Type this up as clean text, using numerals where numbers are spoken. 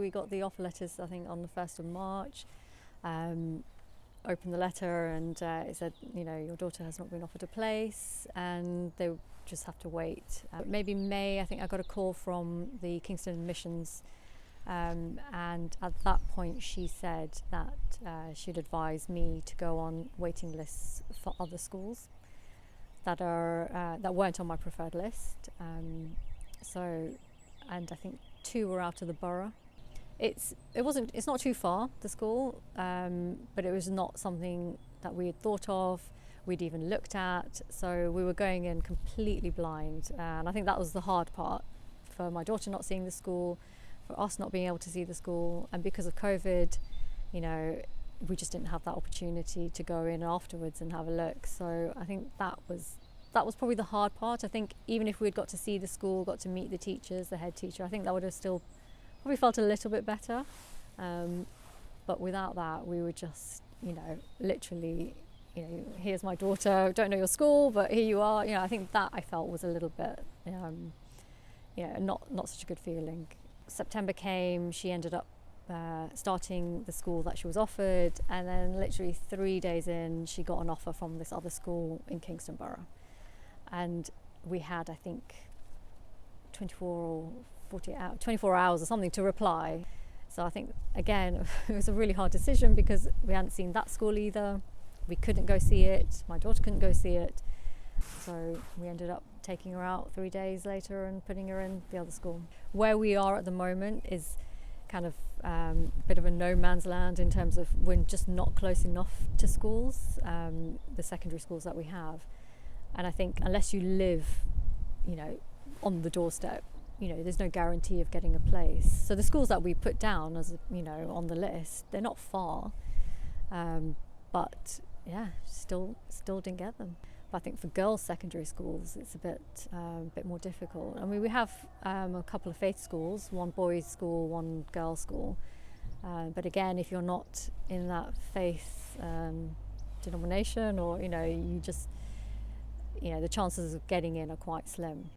we got the offer letters, I think, on the 1st of March. Opened the letter and it said, your daughter has not been offered a place and they just have to wait. Maybe May, I think I got a call from the Kingston admissions, and at that point she said that she'd advise me to go on waiting lists for other schools that weren't on my preferred list. And I think 2 were out of the borough. It's not too far, the school, but it was not something that we had thought of, we'd even looked at. So we were going in completely blind, and I think that was the hard part, for my daughter not seeing the school, for us not being able to see the school, and because of COVID, we just didn't have that opportunity to go in afterwards and have a look. So I think that was probably the hard part. I think even if we'd got to see the school, got to meet the teachers, the head teacher, I think that would have still probably felt a little bit better. But without that, we were just, literally, here's my daughter, don't know your school, but here you are. I think that I felt was a little bit, not such a good feeling. September came, she ended up starting the school that she was offered, and then literally 3 days in, she got an offer from this other school in Kingston Borough. And we had, I think, 24 hours or something to reply. So I think, again, it was a really hard decision because we hadn't seen that school either. We couldn't go see it. My daughter couldn't go see it. So we ended up taking her out 3 days later and putting her in the other school. Where we are at the moment is kind of a bit of a no man's land in terms of we're just not close enough to schools, the secondary schools that we have. And I think unless you live, on the doorstep, there's no guarantee of getting a place. So the schools that we put down as, on the list, they're not far, but yeah, still didn't get them. But I think for girls' secondary schools, it's a bit more difficult. I mean, we have a couple of faith schools, one boys' school, one girls' school. But again, if you're not in that faith denomination, or the chances of getting in are quite slim.